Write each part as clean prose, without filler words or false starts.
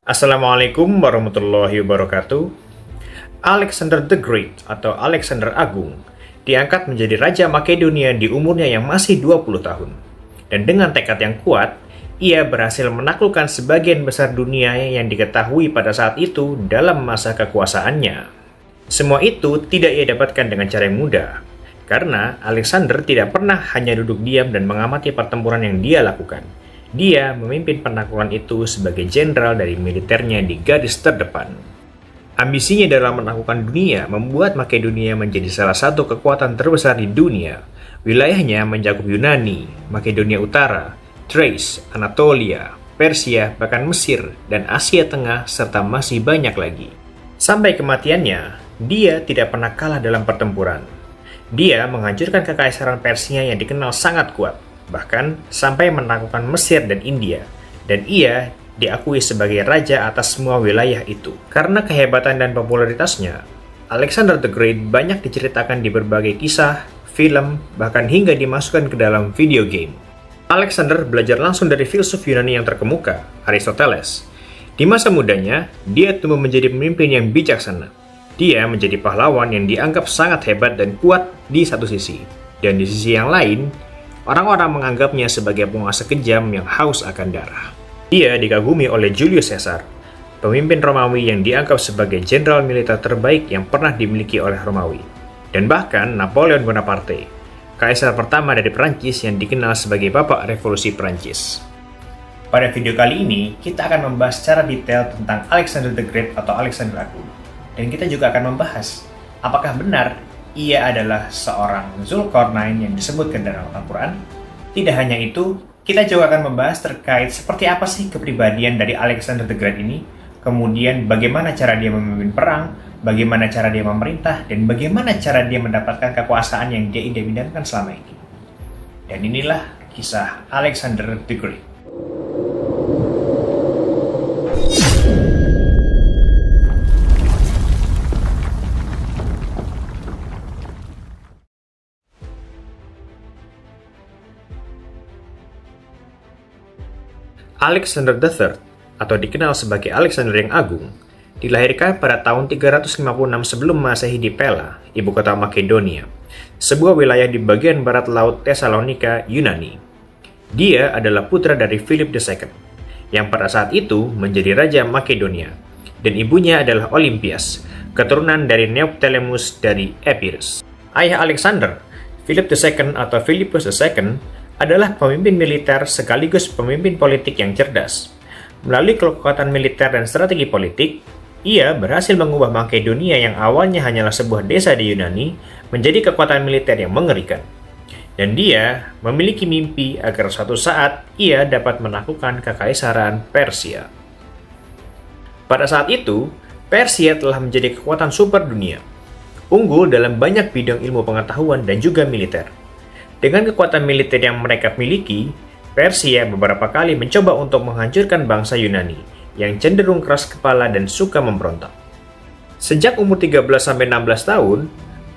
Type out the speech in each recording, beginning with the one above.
Assalamualaikum warahmatullahi wabarakatuh. Alexander the Great atau Alexander Agung diangkat menjadi Raja Makedonia di umurnya yang masih 20 tahun. Dan dengan tekad yang kuat, ia berhasil menaklukkan sebagian besar dunia yang diketahui pada saat itu dalam masa kekuasaannya. Semua itu tidak ia dapatkan dengan cara yang mudah, karena Alexander tidak pernah hanya duduk diam dan mengamati pertempuran yang dia lakukan. Dia memimpin penaklukan itu sebagai jenderal dari militernya di garis terdepan. Ambisinya dalam menaklukkan dunia membuat Makedonia menjadi salah satu kekuatan terbesar di dunia. Wilayahnya mencakup Yunani, Makedonia Utara, Thrace, Anatolia, Persia, bahkan Mesir, dan Asia Tengah, serta masih banyak lagi. Sampai kematiannya, dia tidak pernah kalah dalam pertempuran. Dia menghancurkan kekaisaran Persia yang dikenal sangat kuat, bahkan sampai menaklukkan Mesir dan India, dan ia diakui sebagai raja atas semua wilayah itu. Karena kehebatan dan popularitasnya, Alexander the Great banyak diceritakan di berbagai kisah, film, bahkan hingga dimasukkan ke dalam video game. Alexander belajar langsung dari filsuf Yunani yang terkemuka, Aristoteles. Di masa mudanya, dia tumbuh menjadi pemimpin yang bijaksana. Dia menjadi pahlawan yang dianggap sangat hebat dan kuat di satu sisi, dan di sisi yang lain, orang-orang menganggapnya sebagai penguasa kejam yang haus akan darah. Dia dikagumi oleh Julius Caesar, pemimpin Romawi yang dianggap sebagai jenderal militer terbaik yang pernah dimiliki oleh Romawi. Dan bahkan Napoleon Bonaparte, kaisar pertama dari Perancis yang dikenal sebagai Bapak Revolusi Perancis. Pada video kali ini, kita akan membahas secara detail tentang Alexander the Great atau Alexander Agung. Dan kita juga akan membahas, apakah benar ia adalah seorang Zulkarnain yang disebutkan dalam Al-Quran. Tidak hanya itu, kita juga akan membahas terkait seperti apa sih kepribadian dari Alexander the Great ini, kemudian bagaimana cara dia memimpin perang, bagaimana cara dia memerintah, dan bagaimana cara dia mendapatkan kekuasaan yang dia idam-idamkan selama ini. Dan inilah kisah Alexander the Great. Alexander III, atau dikenal sebagai Alexander yang Agung, dilahirkan pada tahun 356 sebelum Masehi di Pella, ibu kota Makedonia, sebuah wilayah di bagian barat laut Tesalonika, Yunani. Dia adalah putra dari Philip II, yang pada saat itu menjadi Raja Makedonia, dan ibunya adalah Olympias, keturunan dari Neoptolemus dari Epirus. Ayah Alexander, Philip II atau Philippus II, adalah pemimpin militer sekaligus pemimpin politik yang cerdas. Melalui kekuatan militer dan strategi politik, ia berhasil mengubah Makedonia yang awalnya hanyalah sebuah desa di Yunani menjadi kekuatan militer yang mengerikan. Dan dia memiliki mimpi agar suatu saat ia dapat menaklukkan kekaisaran Persia. Pada saat itu, Persia telah menjadi kekuatan super dunia, unggul dalam banyak bidang ilmu pengetahuan dan juga militer. Dengan kekuatan militer yang mereka miliki, Persia beberapa kali mencoba untuk menghancurkan bangsa Yunani yang cenderung keras kepala dan suka memberontak. Sejak umur 13-16 tahun,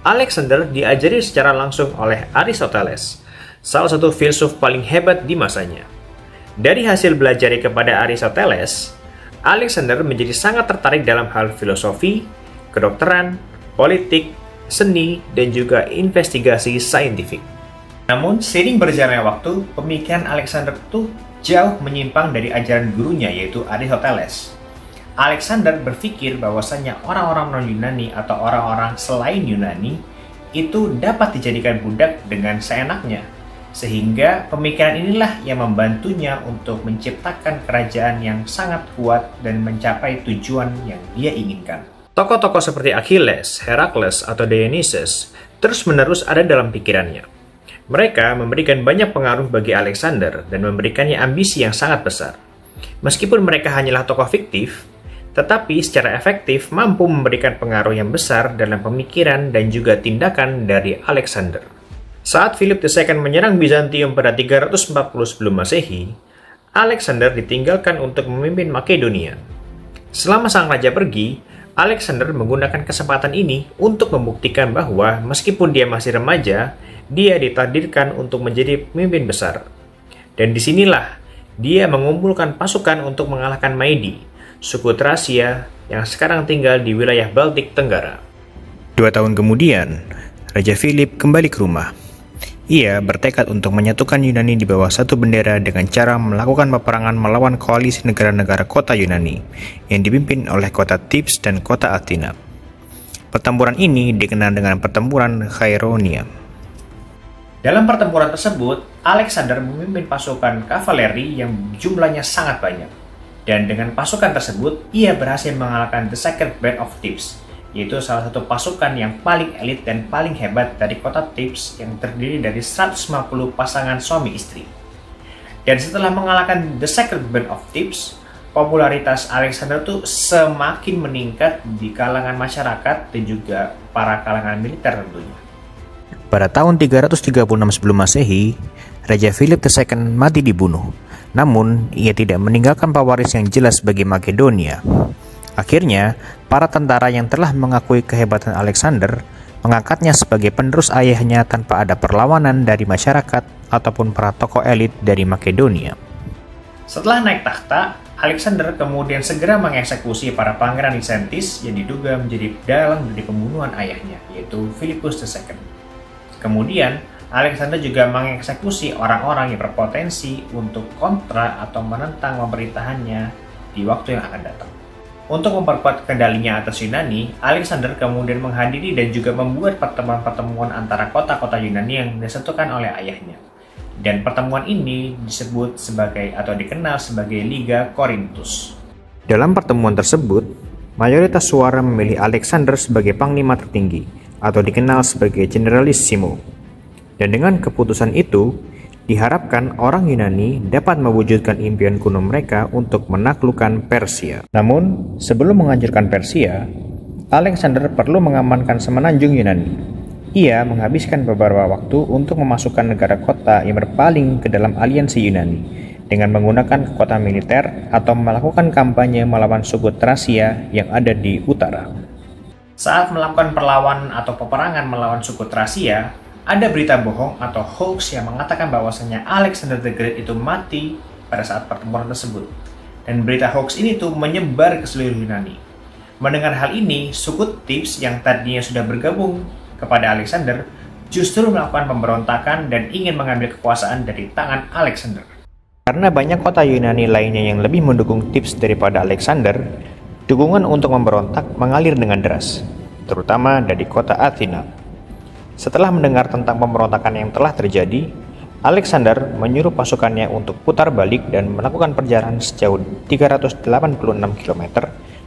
Alexander diajari secara langsung oleh Aristoteles, salah satu filsuf paling hebat di masanya. Dari hasil belajar kepada Aristoteles, Alexander menjadi sangat tertarik dalam hal filosofi, kedokteran, politik, seni, dan juga investigasi saintifik. Namun, seiring berjalannya waktu, pemikiran Alexander itu jauh menyimpang dari ajaran gurunya, yaitu Aristoteles. Alexander berpikir bahwasannya orang-orang non-Yunani atau orang-orang selain Yunani itu dapat dijadikan budak dengan seenaknya. Sehingga pemikiran inilah yang membantunya untuk menciptakan kerajaan yang sangat kuat dan mencapai tujuan yang dia inginkan. Tokoh-tokoh seperti Achilles, Herakles, atau Dionysus terus-menerus ada dalam pikirannya. Mereka memberikan banyak pengaruh bagi Alexander dan memberikannya ambisi yang sangat besar. Meskipun mereka hanyalah tokoh fiktif, tetapi secara efektif mampu memberikan pengaruh yang besar dalam pemikiran dan juga tindakan dari Alexander. Saat Philip II menyerang Bizantium pada 340 sebelum Masehi, Alexander ditinggalkan untuk memimpin Makedonia. Selama sang raja pergi, Alexander menggunakan kesempatan ini untuk membuktikan bahwa meskipun dia masih remaja, dia ditakdirkan untuk menjadi pemimpin besar. Dan disinilah dia mengumpulkan pasukan untuk mengalahkan Maedi, suku Tracia yang sekarang tinggal di wilayah Baltik Tenggara. 2 tahun kemudian, Raja Philip kembali ke rumah. Ia bertekad untuk menyatukan Yunani di bawah satu bendera dengan cara melakukan peperangan melawan koalisi negara-negara kota Yunani yang dipimpin oleh kota Thebes dan kota Athena. Pertempuran ini dikenal dengan pertempuran Chaeronea. Dalam pertempuran tersebut, Alexander memimpin pasukan kavaleri yang jumlahnya sangat banyak. Dan dengan pasukan tersebut, ia berhasil mengalahkan The Sacred Band of Thebes, yaitu salah satu pasukan yang paling elit dan paling hebat dari kota Thebes yang terdiri dari 150 pasangan suami istri. Dan setelah mengalahkan The Sacred Band of Thebes, popularitas Alexander tuh semakin meningkat di kalangan masyarakat dan juga para kalangan militer tentunya. Pada tahun 336 sebelum Masehi, Raja Philip II mati dibunuh. Namun, ia tidak meninggalkan pewaris yang jelas bagi Makedonia. Akhirnya, para tentara yang telah mengakui kehebatan Alexander mengangkatnya sebagai penerus ayahnya tanpa ada perlawanan dari masyarakat ataupun para tokoh elit dari Makedonia. Setelah naik takhta, Alexander kemudian segera mengeksekusi para pangeran Bizantium yang diduga menjadi dalang dari pembunuhan ayahnya, yaitu Philippus II. Kemudian, Alexander juga mengeksekusi orang-orang yang berpotensi untuk kontra atau menentang pemerintahannya di waktu yang akan datang. Untuk memperkuat kendalinya atas Yunani, Alexander kemudian menghadiri dan juga membuat pertemuan-pertemuan antara kota-kota Yunani yang disatukan oleh ayahnya. Dan pertemuan ini disebut sebagai atau dikenal sebagai Liga Korintus. Dalam pertemuan tersebut, mayoritas suara memilih Alexander sebagai panglima tertinggi atau dikenal sebagai Generalissimo. Dan dengan keputusan itu, diharapkan orang Yunani dapat mewujudkan impian kuno mereka untuk menaklukkan Persia. Namun, sebelum menghancurkan Persia, Alexander perlu mengamankan semenanjung Yunani. Ia menghabiskan beberapa waktu untuk memasukkan negara kota yang berpaling ke dalam aliansi Yunani dengan menggunakan kekuatan militer atau melakukan kampanye melawan suku Tracia yang ada di utara. Saat melakukan perlawanan atau peperangan melawan suku Tracia, ada berita bohong atau hoax yang mengatakan bahwasanya Alexander the Great itu mati pada saat pertempuran tersebut. Dan berita hoax ini tuh menyebar ke seluruh Yunani. Mendengar hal ini, suku Thebes yang tadinya sudah bergabung kepada Alexander justru melakukan pemberontakan dan ingin mengambil kekuasaan dari tangan Alexander. Karena banyak kota Yunani lainnya yang lebih mendukung Thebes daripada Alexander, dukungan untuk memberontak mengalir dengan deras, terutama dari kota Athena. Setelah mendengar tentang pemberontakan yang telah terjadi, Alexander menyuruh pasukannya untuk putar balik dan melakukan perjalanan sejauh 386 km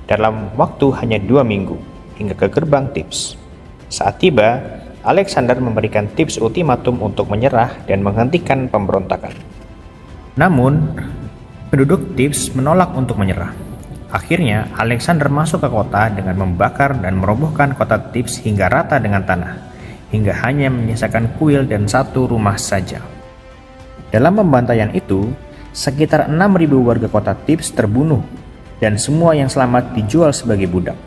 dalam waktu hanya 2 minggu hingga ke gerbang Thebes. Saat tiba, Alexander memberikan Thebes ultimatum untuk menyerah dan menghentikan pemberontakan. Namun, penduduk Thebes menolak untuk menyerah. Akhirnya, Alexander masuk ke kota dengan membakar dan merobohkan kota Thebes hingga rata dengan tanah, hingga hanya menyisakan kuil dan satu rumah saja. Dalam pembantaian itu, sekitar 6.000 warga kota Thebes terbunuh, dan semua yang selamat dijual sebagai budak.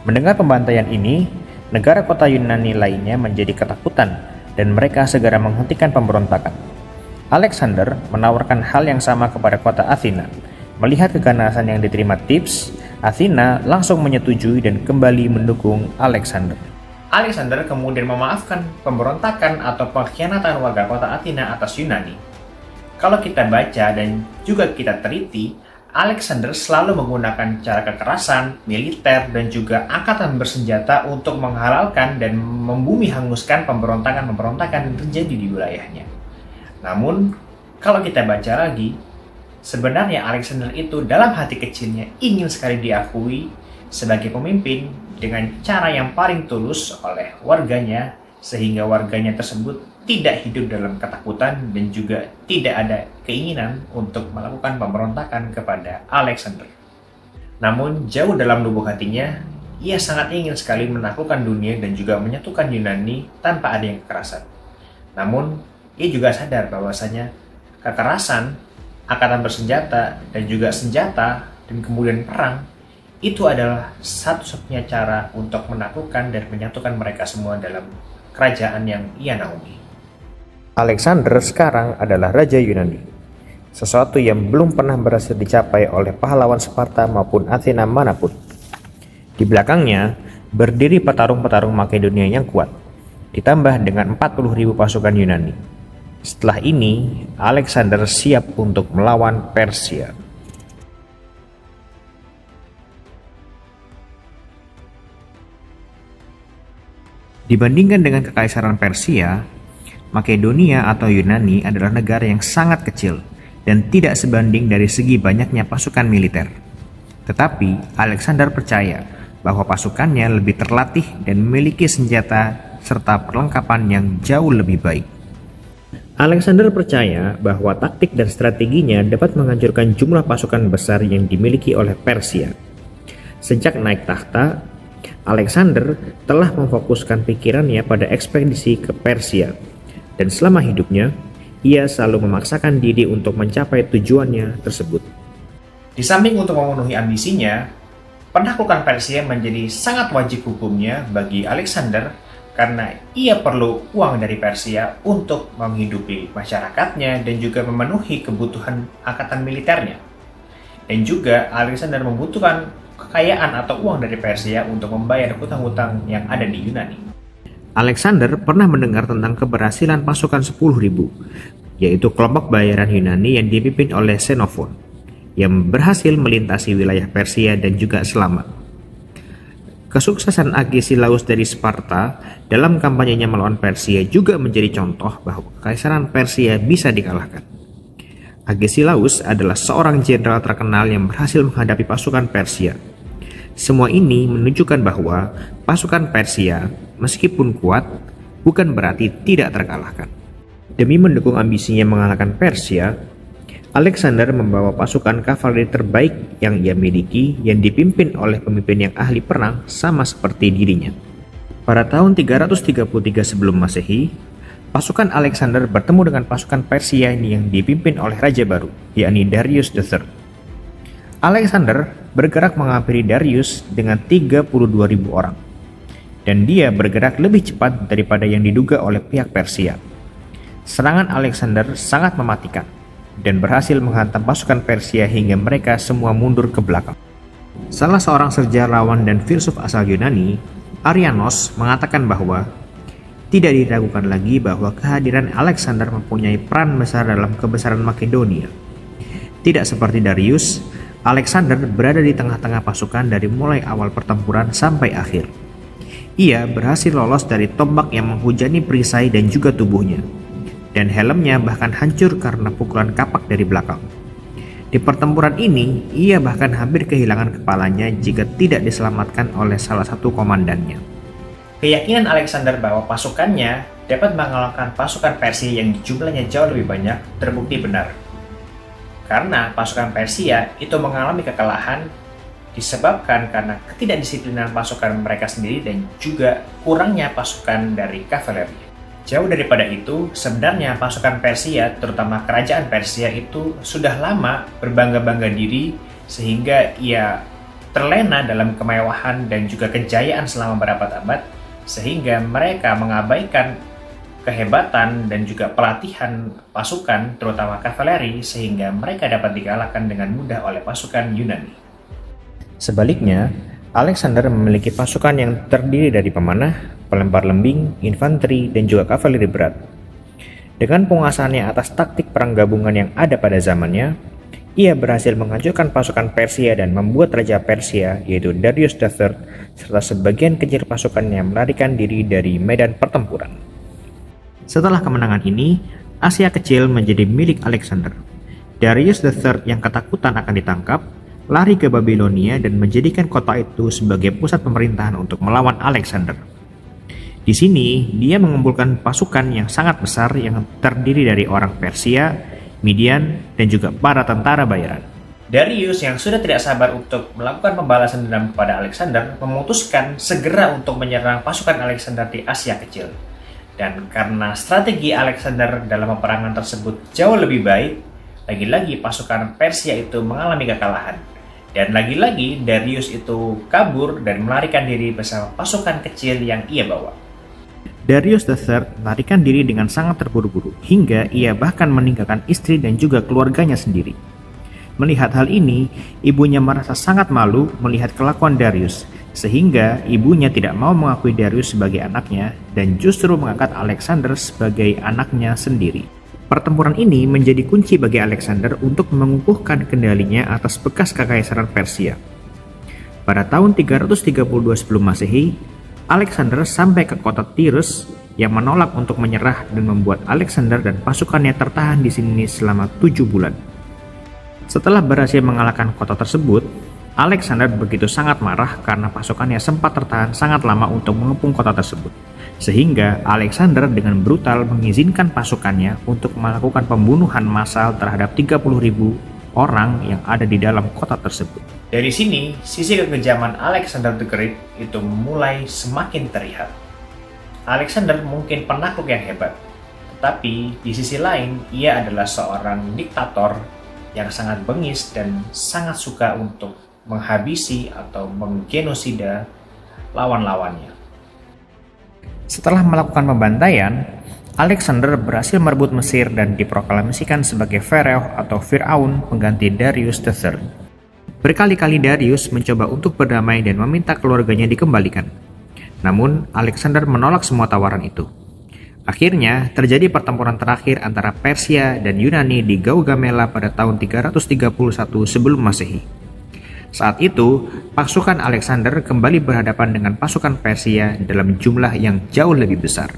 Mendengar pembantaian ini, negara kota Yunani lainnya menjadi ketakutan, dan mereka segera menghentikan pemberontakan. Alexander menawarkan hal yang sama kepada kota Athena. Melihat keganasan yang diterima Thebes, Athena langsung menyetujui dan kembali mendukung Alexander. Alexander kemudian memaafkan pemberontakan atau pengkhianatan warga kota Athena atas Yunani. Kalau kita baca dan juga kita teliti, Alexander selalu menggunakan cara kekerasan, militer, dan juga angkatan bersenjata untuk menghalalkan dan membumi hanguskan pemberontakan-pemberontakan yang terjadi di wilayahnya. Namun, kalau kita baca lagi, sebenarnya Alexander itu dalam hati kecilnya ingin sekali diakui sebagai pemimpin dengan cara yang paling tulus oleh warganya, sehingga warganya tersebut tidak hidup dalam ketakutan dan juga tidak ada keinginan untuk melakukan pemberontakan kepada Alexander. Namun jauh dalam lubuk hatinya, ia sangat ingin sekali menaklukkan dunia dan juga menyatukan Yunani tanpa ada yang kekerasan. Namun, ia juga sadar bahwasanya kekerasan, angkatan bersenjata, dan juga senjata, dan kemudian perang, itu adalah satu-satunya cara untuk menaklukkan dan menyatukan mereka semua dalam kerajaan yang ia naungi. Alexander sekarang adalah Raja Yunani. sesuatu yang belum pernah berhasil dicapai oleh pahlawan Sparta maupun Athena manapun. Di belakangnya berdiri petarung-petarung Makedonia yang kuat, ditambah dengan 40.000 pasukan Yunani. Setelah ini, Alexander siap untuk melawan Persia. Dibandingkan dengan kekaisaran Persia, Makedonia atau Yunani adalah negara yang sangat kecil dan tidak sebanding dari segi banyaknya pasukan militer. Tetapi Alexander percaya bahwa pasukannya lebih terlatih dan memiliki senjata serta perlengkapan yang jauh lebih baik. Alexander percaya bahwa taktik dan strateginya dapat menghancurkan jumlah pasukan besar yang dimiliki oleh Persia. Sejak naik tahta, Alexander telah memfokuskan pikirannya pada ekspedisi ke Persia, dan selama hidupnya, ia selalu memaksakan diri untuk mencapai tujuannya tersebut. Di samping untuk memenuhi ambisinya, penaklukan Persia menjadi sangat wajib hukumnya bagi Alexander karena ia perlu uang dari Persia untuk menghidupi masyarakatnya dan juga memenuhi kebutuhan angkatan militernya. Dan juga Alexander membutuhkan kekayaan atau uang dari Persia untuk membayar hutang-hutang yang ada di Yunani. Alexander pernah mendengar tentang keberhasilan pasukan 10.000, yaitu kelompok bayaran Yunani yang dipimpin oleh Xenophon, yang berhasil melintasi wilayah Persia dan juga selamat. Kesuksesan Agesilaus dari Sparta dalam kampanyenya melawan Persia juga menjadi contoh bahwa kekaisaran Persia bisa dikalahkan. Agesilaus adalah seorang jenderal terkenal yang berhasil menghadapi pasukan Persia. Semua ini menunjukkan bahwa pasukan Persia, meskipun kuat, bukan berarti tidak terkalahkan. Demi mendukung ambisinya mengalahkan Persia, Alexander membawa pasukan kavaleri terbaik yang ia miliki yang dipimpin oleh pemimpin yang ahli perang sama seperti dirinya. Pada tahun 333 sebelum Masehi, pasukan Alexander bertemu dengan pasukan Persia yang dipimpin oleh raja baru, yakni Darius III. Alexander bergerak menghampiri Darius dengan 32.000 orang, dan dia bergerak lebih cepat daripada yang diduga oleh pihak Persia. Serangan Alexander sangat mematikan dan berhasil menghantam pasukan Persia hingga mereka semua mundur ke belakang. Salah seorang sejarawan dan filsuf asal Yunani, Arianos, mengatakan bahwa tidak diragukan lagi bahwa kehadiran Alexander mempunyai peran besar dalam kebesaran Makedonia. Tidak seperti Darius, Alexander berada di tengah-tengah pasukan dari mulai awal pertempuran sampai akhir. Ia berhasil lolos dari tombak yang menghujani perisai dan juga tubuhnya, dan helmnya bahkan hancur karena pukulan kapak dari belakang. Di pertempuran ini, ia bahkan hampir kehilangan kepalanya jika tidak diselamatkan oleh salah satu komandannya. Keyakinan Alexander bahwa pasukannya dapat mengalahkan pasukan Persia yang jumlahnya jauh lebih banyak terbukti benar. Karena pasukan Persia itu mengalami kekalahan disebabkan karena ketidakdisiplinan pasukan mereka sendiri dan juga kurangnya pasukan dari kavaleri. Jauh daripada itu, sebenarnya pasukan Persia, terutama kerajaan Persia itu sudah lama berbangga-bangga diri sehingga ia terlena dalam kemewahan dan juga kejayaan selama berabad-abad, sehingga mereka mengabaikan kehebatan dan juga pelatihan pasukan, terutama kavaleri, sehingga mereka dapat dikalahkan dengan mudah oleh pasukan Yunani. Sebaliknya, Alexander memiliki pasukan yang terdiri dari pemanah, pelempar lembing, infanteri, dan juga kavaleri berat. Dengan penguasaannya atas taktik perang gabungan yang ada pada zamannya, ia berhasil menghancurkan pasukan Persia dan membuat Raja Persia, yaitu Darius III, serta sebagian kecil pasukannya melarikan diri dari medan pertempuran. Setelah kemenangan ini, Asia Kecil menjadi milik Alexander. Darius III yang ketakutan akan ditangkap, lari ke Babilonia dan menjadikan kota itu sebagai pusat pemerintahan untuk melawan Alexander. Di sini, dia mengumpulkan pasukan yang sangat besar yang terdiri dari orang Persia, Midian, dan juga para tentara bayaran. Darius yang sudah tidak sabar untuk melakukan pembalasan dendam kepada Alexander memutuskan segera untuk menyerang pasukan Alexander di Asia Kecil. Dan karena strategi Alexander dalam peperangan tersebut jauh lebih baik, lagi-lagi pasukan Persia itu mengalami kekalahan. Dan lagi-lagi Darius itu kabur dan melarikan diri bersama pasukan kecil yang ia bawa. Darius III melarikan diri dengan sangat terburu-buru, hingga ia bahkan meninggalkan istri dan juga keluarganya sendiri. Melihat hal ini, ibunya merasa sangat malu melihat kelakuan Darius, sehingga ibunya tidak mau mengakui Darius sebagai anaknya dan justru mengangkat Alexander sebagai anaknya sendiri. Pertempuran ini menjadi kunci bagi Alexander untuk mengukuhkan kendalinya atas bekas kekaisaran Persia. Pada tahun 332 sebelum Masehi, Alexander sampai ke kota Tirus yang menolak untuk menyerah dan membuat Alexander dan pasukannya tertahan di sini selama 7 bulan. Setelah berhasil mengalahkan kota tersebut, Alexander begitu sangat marah karena pasukannya sempat tertahan sangat lama untuk mengepung kota tersebut. Sehingga Alexander dengan brutal mengizinkan pasukannya untuk melakukan pembunuhan massal terhadap 30.000 orang yang ada di dalam kota tersebut. Dari sini, sisi kekejaman Alexander the Great itu mulai semakin terlihat. Alexander mungkin penakluk yang hebat, tetapi di sisi lain ia adalah seorang diktator yang sangat bengis dan sangat suka untuk menghabisi atau menggenosida lawan-lawannya. Setelah melakukan pembantaian, Alexander berhasil merebut Mesir dan diproklamasikan sebagai Pharaoh atau Firaun pengganti Darius III. Berkali-kali Darius mencoba untuk berdamai dan meminta keluarganya dikembalikan. Namun, Alexander menolak semua tawaran itu. Akhirnya, terjadi pertempuran terakhir antara Persia dan Yunani di Gaugamela pada tahun 331 sebelum Masehi. Saat itu, pasukan Alexander kembali berhadapan dengan pasukan Persia dalam jumlah yang jauh lebih besar.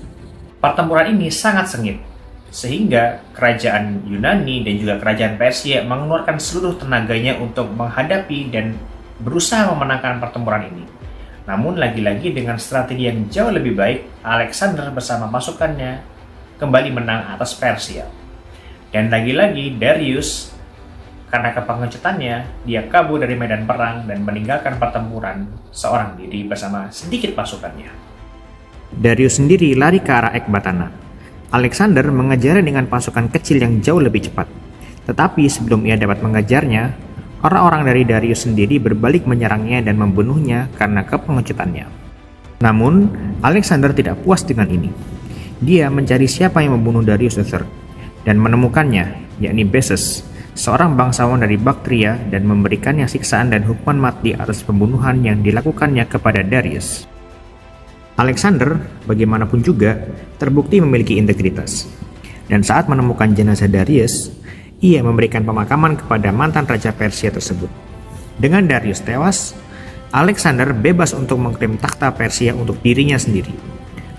Pertempuran ini sangat sengit, sehingga kerajaan Yunani dan juga kerajaan Persia mengeluarkan seluruh tenaganya untuk menghadapi dan berusaha memenangkan pertempuran ini. Namun lagi-lagi dengan strategi yang jauh lebih baik, Alexander bersama pasukannya kembali menang atas Persia. Dan lagi-lagi Darius, karena kepengecutannya, dia kabur dari medan perang dan meninggalkan pertempuran seorang diri bersama sedikit pasukannya. Darius sendiri lari ke arah Ekbatana. Alexander mengejarnya dengan pasukan kecil yang jauh lebih cepat. Tetapi sebelum ia dapat mengejarnya, orang-orang dari Darius sendiri berbalik menyerangnya dan membunuhnya karena kepengecutannya. Namun, Alexander tidak puas dengan ini. Dia mencari siapa yang membunuh Darius III dan menemukannya, yakni Bessas, seorang bangsawan dari Baktria, dan memberikannya siksaan dan hukuman mati atas pembunuhan yang dilakukannya kepada Darius. Alexander, bagaimanapun juga, terbukti memiliki integritas. Dan saat menemukan jenazah Darius, ia memberikan pemakaman kepada mantan raja Persia tersebut. Dengan Darius tewas, Alexander bebas untuk mengklaim takhta Persia untuk dirinya sendiri.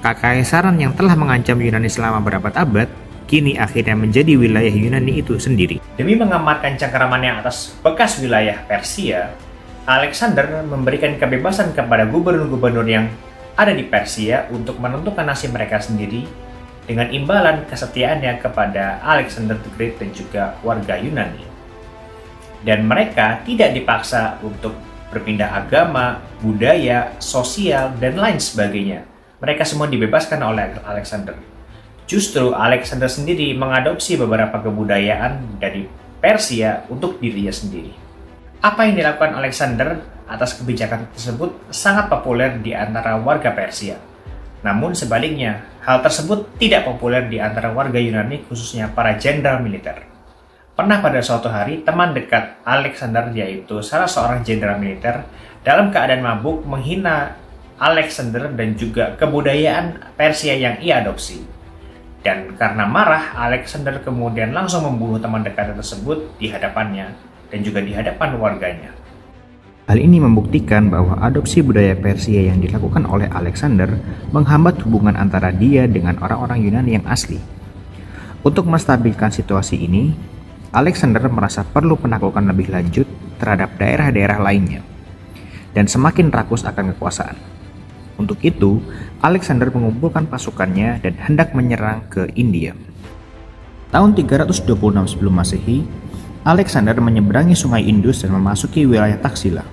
Kekaisaran yang telah mengancam Yunani selama berabad-abad, kini akhirnya menjadi wilayah Yunani itu sendiri. Demi mengamankan cengkeramannya atas bekas wilayah Persia, Alexander memberikan kebebasan kepada gubernur-gubernur yang ada di Persia untuk menentukan nasib mereka sendiri dengan imbalan kesetiaannya kepada Alexander the Great dan juga warga Yunani. Dan mereka tidak dipaksa untuk berpindah agama, budaya, sosial, dan lain sebagainya. Mereka semua dibebaskan oleh Alexander. Justru Alexander sendiri mengadopsi beberapa kebudayaan dari Persia untuk dirinya sendiri. Apa yang dilakukan Alexander atas kebijakan tersebut sangat populer di antara warga Persia. Namun sebaliknya, hal tersebut tidak populer di antara warga Yunani, khususnya para jenderal militer. Pernah pada suatu hari, teman dekat Alexander, yaitu salah seorang jenderal militer, dalam keadaan mabuk menghina Alexander dan juga kebudayaan Persia yang ia adopsi. Dan karena marah, Alexander kemudian langsung membunuh teman dekatnya tersebut di hadapannya dan juga di hadapan warganya. Hal ini membuktikan bahwa adopsi budaya Persia yang dilakukan oleh Alexander menghambat hubungan antara dia dengan orang-orang Yunani yang asli. Untuk menstabilkan situasi ini, Alexander merasa perlu penaklukan lebih lanjut terhadap daerah-daerah lainnya, dan semakin rakus akan kekuasaan. Untuk itu, Alexander mengumpulkan pasukannya dan hendak menyerang ke India. Tahun 326 sebelum Masehi, Alexander menyeberangi sungai Indus dan memasuki wilayah Taksila.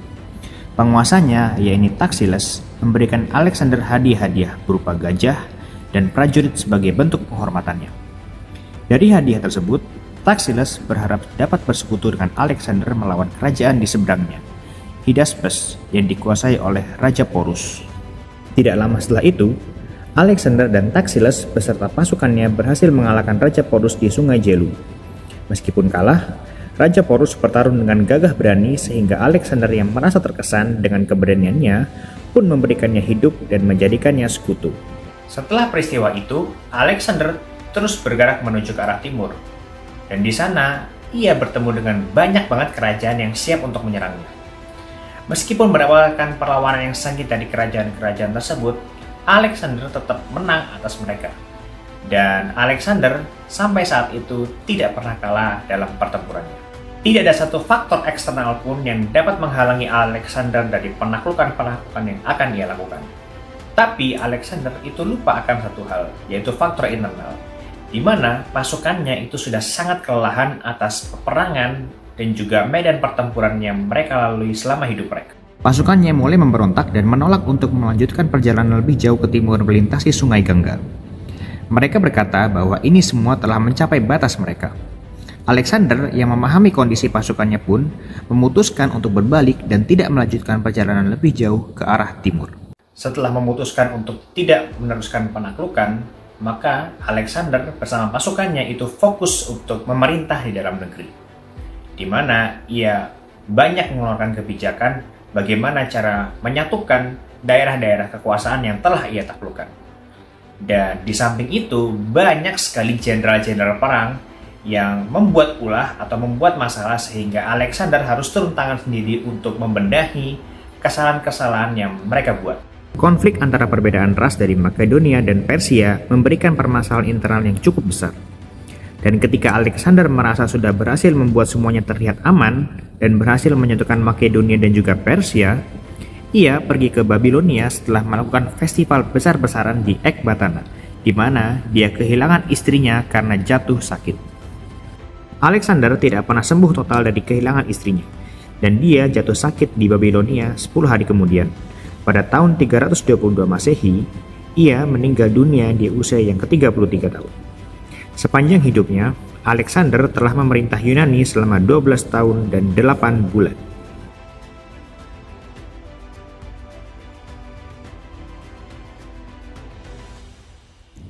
Penguasanya, yaitu Taksiles, memberikan Alexander hadiah-hadiah berupa gajah dan prajurit sebagai bentuk penghormatannya. Dari hadiah tersebut, Taksiles berharap dapat bersekutu dengan Alexander melawan kerajaan di seberangnya, Hydaspes, yang dikuasai oleh Raja Porus. Tidak lama setelah itu, Alexander dan Taxiles beserta pasukannya berhasil mengalahkan Raja Porus di Sungai Jelu. Meskipun kalah, Raja Porus bertarung dengan gagah berani sehingga Alexander yang merasa terkesan dengan keberaniannya pun memberikannya hidup dan menjadikannya sekutu. Setelah peristiwa itu, Alexander terus bergerak menuju ke arah timur. Dan di sana, ia bertemu dengan banyak banget kerajaan yang siap untuk menyerangnya. Meskipun mendapatkan perlawanan yang sengit dari kerajaan-kerajaan tersebut, Alexander tetap menang atas mereka. Dan Alexander sampai saat itu tidak pernah kalah dalam pertempurannya. Tidak ada satu faktor eksternal pun yang dapat menghalangi Alexander dari penaklukan-penaklukan yang akan ia lakukan. Tapi Alexander itu lupa akan satu hal, yaitu faktor internal, di mana pasukannya itu sudah sangat kelelahan atas peperangan dan juga medan pertempuran yang mereka lalui selama hidup mereka. Pasukannya mulai memberontak dan menolak untuk melanjutkan perjalanan lebih jauh ke timur melintasi Sungai Gangga. Mereka berkata bahwa ini semua telah mencapai batas mereka. Alexander yang memahami kondisi pasukannya pun memutuskan untuk berbalik dan tidak melanjutkan perjalanan lebih jauh ke arah timur. Setelah memutuskan untuk tidak meneruskan penaklukan, maka Alexander bersama pasukannya itu fokus untuk memerintah di dalam negeri, di mana ia banyak mengeluarkan kebijakan bagaimana cara menyatukan daerah-daerah kekuasaan yang telah ia taklukkan. Dan di samping itu, banyak sekali jenderal-jenderal perang yang membuat ulah atau membuat masalah sehingga Alexander harus turun tangan sendiri untuk membenahi kesalahan-kesalahan yang mereka buat. Konflik antara perbedaan ras dari Makedonia dan Persia memberikan permasalahan internal yang cukup besar. Dan ketika Alexander merasa sudah berhasil membuat semuanya terlihat aman dan berhasil menyatukan Makedonia dan juga Persia, ia pergi ke Babilonia setelah melakukan festival besar-besaran di Ekbatana, di mana dia kehilangan istrinya karena jatuh sakit. Alexander tidak pernah sembuh total dari kehilangan istrinya, dan dia jatuh sakit di Babilonia 10 hari kemudian. Pada tahun 322 Masehi, ia meninggal dunia di usia yang ke-33 tahun. Sepanjang hidupnya, Alexander telah memerintah Yunani selama 12 tahun dan 8 bulan.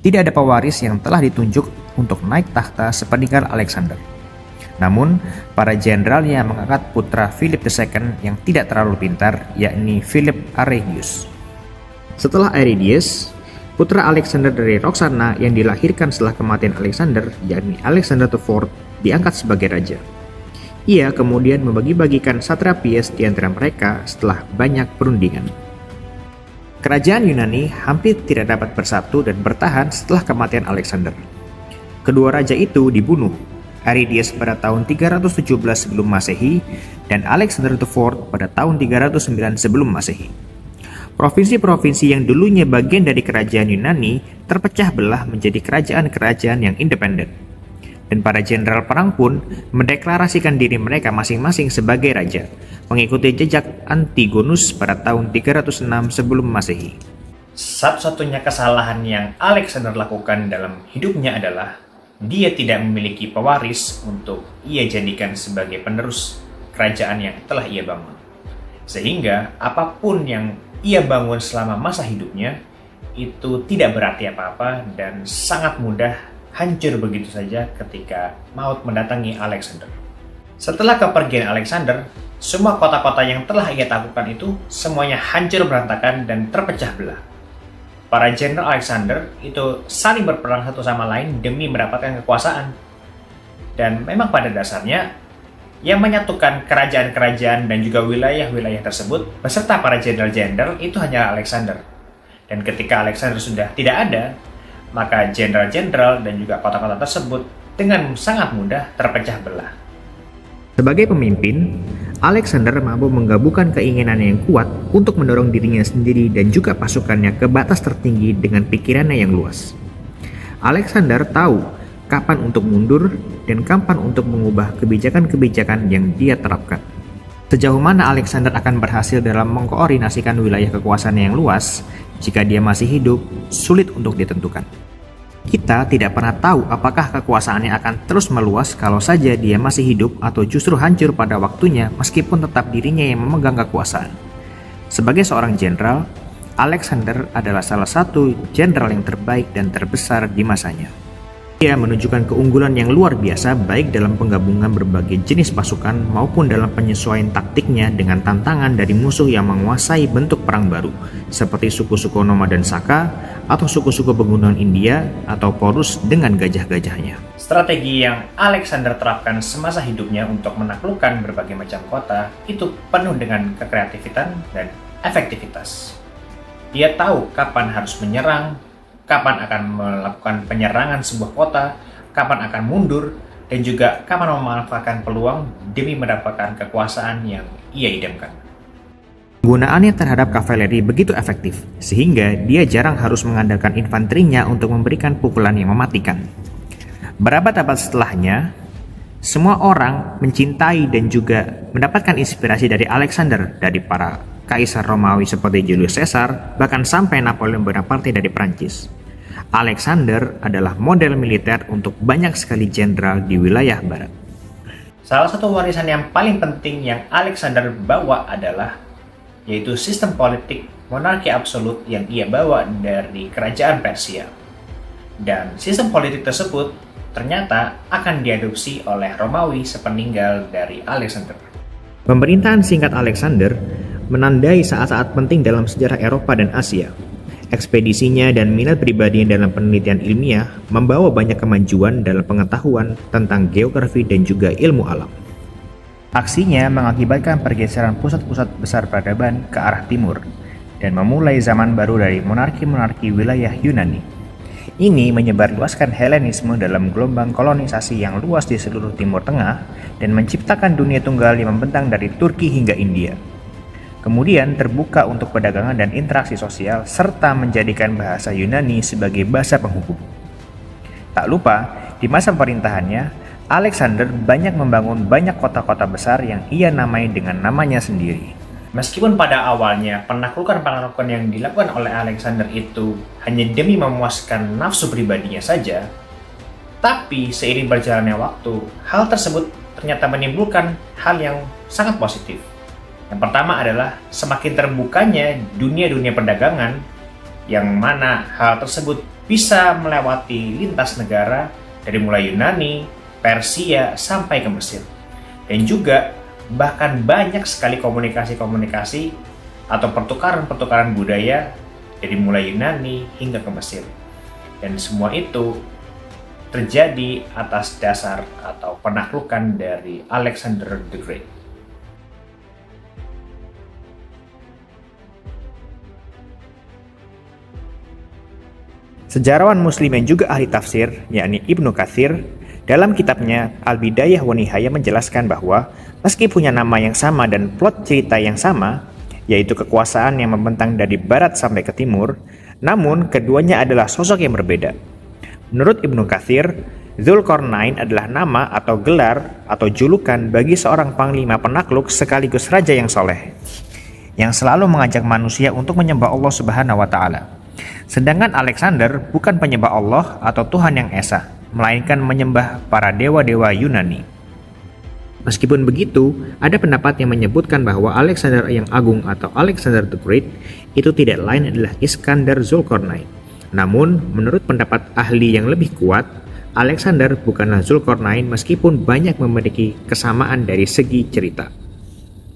Tidak ada pewaris yang telah ditunjuk untuk naik tahta sepeninggal Alexander. Namun, para jenderalnya mengangkat putra Philip II yang tidak terlalu pintar, yakni Philip Aridius. Setelah Aridius, putra Alexander dari Roxana yang dilahirkan setelah kematian Alexander, yakni Alexander IV, diangkat sebagai raja. Ia kemudian membagi-bagikan satrapies di antara mereka setelah banyak perundingan. Kerajaan Yunani hampir tidak dapat bersatu dan bertahan setelah kematian Alexander. Kedua raja itu dibunuh, Aridius pada tahun 317 sebelum Masehi dan Alexander IV pada tahun 309 sebelum Masehi. Provinsi-provinsi yang dulunya bagian dari kerajaan Yunani terpecah belah menjadi kerajaan-kerajaan yang independen. Dan para jenderal perang pun mendeklarasikan diri mereka masing-masing sebagai raja, mengikuti jejak Antigonus pada tahun 306 sebelum Masehi. Satu-satunya kesalahan yang Alexander lakukan dalam hidupnya adalah dia tidak memiliki pewaris untuk ia jadikan sebagai penerus kerajaan yang telah ia bangun. Sehingga apapun yang ia bangun selama masa hidupnya itu tidak berarti apa-apa dan sangat mudah hancur begitu saja ketika maut mendatangi Alexander. Setelah kepergian Alexander, semua kota-kota yang telah ia taklukkan itu semuanya hancur berantakan dan terpecah belah. Para jenderal Alexander itu saling berperang satu sama lain demi mendapatkan kekuasaan. Dan memang pada dasarnya, yang menyatukan kerajaan-kerajaan dan juga wilayah-wilayah tersebut beserta para jenderal-jenderal itu hanyalah Alexander. Dan ketika Alexander sudah tidak ada, maka jenderal-jenderal dan juga kota-kota tersebut dengan sangat mudah terpecah belah. Sebagai pemimpin, Alexander mampu menggabungkan keinginannya yang kuat untuk mendorong dirinya sendiri dan juga pasukannya ke batas tertinggi dengan pikirannya yang luas. Alexander tahu kapan untuk mundur dan kapan untuk mengubah kebijakan-kebijakan yang dia terapkan. Sejauh mana Alexander akan berhasil dalam mengkoordinasikan wilayah kekuasaan yang luas jika dia masih hidup, sulit untuk ditentukan. Kita tidak pernah tahu apakah kekuasaannya akan terus meluas kalau saja dia masih hidup atau justru hancur pada waktunya meskipun tetap dirinya yang memegang kekuasaan. Sebagai seorang jenderal, Alexander adalah salah satu jenderal yang terbaik dan terbesar di masanya. Dia menunjukkan keunggulan yang luar biasa baik dalam penggabungan berbagai jenis pasukan maupun dalam penyesuaian taktiknya dengan tantangan dari musuh yang menguasai bentuk perang baru, seperti suku-suku nomaden Saka atau suku-suku pegunungan India atau Porus dengan gajah-gajahnya. Strategi yang Alexander terapkan semasa hidupnya untuk menaklukkan berbagai macam kota itu penuh dengan kekreativitasan dan efektivitas. Dia tahu kapan harus menyerang, kapan akan melakukan penyerangan sebuah kota, kapan akan mundur, dan juga kapan memanfaatkan peluang demi mendapatkan kekuasaan yang ia idamkan. Penggunaannya terhadap kavaleri begitu efektif, sehingga dia jarang harus mengandalkan infanterinya untuk memberikan pukulan yang mematikan. Berabad-abad setelahnya, semua orang mencintai dan juga mendapatkan inspirasi dari Alexander, dari para kaisar Romawi seperti Julius Caesar, bahkan sampai Napoleon Bonaparte dari Prancis. Alexander adalah model militer untuk banyak sekali jenderal di wilayah barat. Salah satu warisan yang paling penting yang Alexander bawa adalah yaitu sistem politik monarki absolut yang ia bawa dari kerajaan Persia. Dan sistem politik tersebut ternyata akan diadopsi oleh Romawi sepeninggal dari Alexander. Pemerintahan singkat Alexander menandai saat-saat penting dalam sejarah Eropa dan Asia. Ekspedisinya dan minat pribadinya dalam penelitian ilmiah membawa banyak kemajuan dalam pengetahuan tentang geografi dan juga ilmu alam. Aksinya mengakibatkan pergeseran pusat-pusat besar peradaban ke arah timur dan memulai zaman baru dari monarki-monarki wilayah Yunani. Ini menyebarluaskan Helenisme dalam gelombang kolonisasi yang luas di seluruh Timur Tengah dan menciptakan dunia tunggal yang membentang dari Turki hingga India. Kemudian terbuka untuk perdagangan dan interaksi sosial serta menjadikan bahasa Yunani sebagai bahasa penghubung. Tak lupa, di masa pemerintahannya, Alexander banyak membangun banyak kota-kota besar yang ia namai dengan namanya sendiri. Meskipun pada awalnya penaklukan-penaklukan yang dilakukan oleh Alexander itu hanya demi memuaskan nafsu pribadinya saja, tapi seiring berjalannya waktu, hal tersebut ternyata menimbulkan hal yang sangat positif. Yang pertama adalah semakin terbukanya dunia-dunia perdagangan, yang mana hal tersebut bisa melewati lintas negara dari mulai Yunani, Persia, sampai ke Mesir. Dan juga bahkan banyak sekali komunikasi-komunikasi atau pertukaran-pertukaran budaya dari mulai Yunani hingga ke Mesir. Dan semua itu terjadi atas dasar atau penaklukan dari Alexander the Great. Sejarawan Muslim yang juga ahli tafsir, yakni Ibnu Katsir, dalam kitabnya Al-Bidayah wa Nihayah menjelaskan bahwa meski punya nama yang sama dan plot cerita yang sama, yaitu kekuasaan yang membentang dari barat sampai ke timur, namun keduanya adalah sosok yang berbeda. Menurut Ibnu Katsir, Dzulqarnain adalah nama atau gelar atau julukan bagi seorang panglima penakluk sekaligus raja yang soleh, yang selalu mengajak manusia untuk menyembah Allah Subhanahu wa Ta'ala. Sedangkan Alexander bukan penyembah Allah atau Tuhan yang esa, melainkan menyembah para dewa-dewa Yunani. Meskipun begitu, ada pendapat yang menyebutkan bahwa Alexander yang Agung atau Alexander the Great itu tidak lain adalah Iskandar Dzulqarnain. Namun, menurut pendapat ahli yang lebih kuat, Alexander bukanlah Dzulqarnain meskipun banyak memiliki kesamaan dari segi cerita.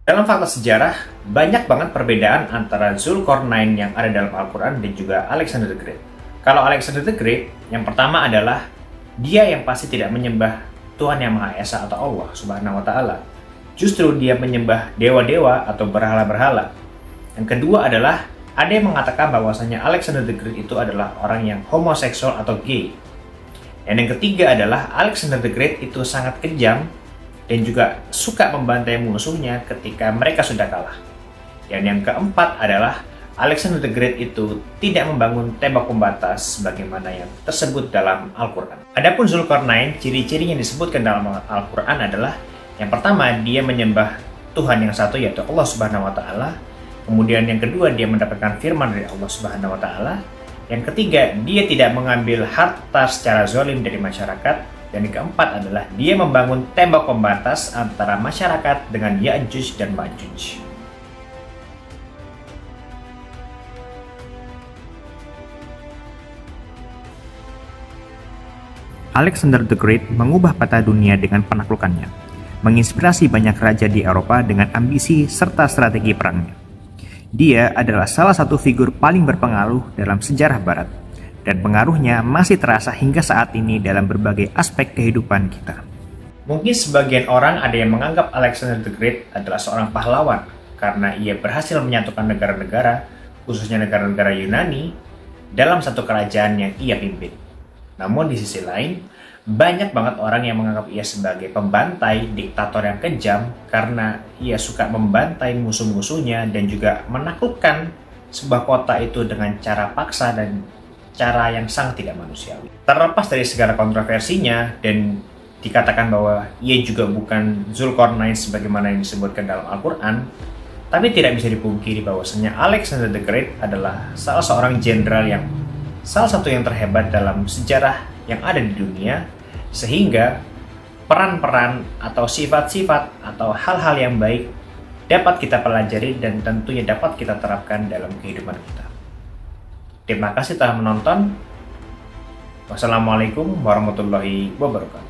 Dalam fakta sejarah, banyak banget perbedaan antara Dzulqarnain yang ada dalam Al-Quran dan juga Alexander the Great. Kalau Alexander the Great, yang pertama adalah dia yang pasti tidak menyembah Tuhan yang Maha Esa atau Allah Subhanahu wa Ta'ala. Justru dia menyembah dewa-dewa atau berhala-berhala. Yang kedua adalah ada yang mengatakan bahwasanya Alexander the Great itu adalah orang yang homoseksual atau gay. Dan yang ketiga adalah Alexander the Great itu sangat kejam dan juga suka membantai musuhnya ketika mereka sudah kalah. Dan yang keempat adalah Alexander the Great itu tidak membangun tembok pembatas sebagaimana yang tersebut dalam Al-Quran. Adapun Dzulqarnain, ciri-ciri yang disebutkan dalam Al-Quran adalah yang pertama, dia menyembah Tuhan yang satu yaitu Allah Subhanahu wa Ta'ala. Kemudian yang kedua, dia mendapatkan firman dari Allah Subhanahu wa Ta'ala. Yang ketiga, dia tidak mengambil harta secara zalim dari masyarakat. Dan yang keempat adalah dia membangun tembok pembatas antara masyarakat dengan Ya'juj dan Ma'juj. Alexander the Great mengubah peta dunia dengan penaklukannya, menginspirasi banyak raja di Eropa dengan ambisi serta strategi perangnya. Dia adalah salah satu figur paling berpengaruh dalam sejarah Barat, dan pengaruhnya masih terasa hingga saat ini dalam berbagai aspek kehidupan kita. Mungkin sebagian orang ada yang menganggap Alexander the Great adalah seorang pahlawan karena ia berhasil menyatukan negara-negara, khususnya negara-negara Yunani, dalam satu kerajaan yang ia pimpin. Namun di sisi lain, banyak banget orang yang menganggap ia sebagai pembantai, diktator yang kejam karena ia suka membantai musuh-musuhnya dan juga menaklukkan sebuah kota itu dengan cara paksa dan cara yang sangat tidak manusiawi. Terlepas dari segala kontroversinya dan dikatakan bahwa ia juga bukan Zulkarnain sebagaimana yang disebutkan dalam Al-Quran, tapi tidak bisa dipungkiri bahwasanya Alexander the Great adalah salah seorang jenderal yang salah satu yang terhebat dalam sejarah yang ada di dunia, sehingga peran-peran atau sifat-sifat atau hal-hal yang baik dapat kita pelajari dan tentunya dapat kita terapkan dalam kehidupan kita. Terima kasih telah menonton. Wassalamualaikum warahmatullahi wabarakatuh.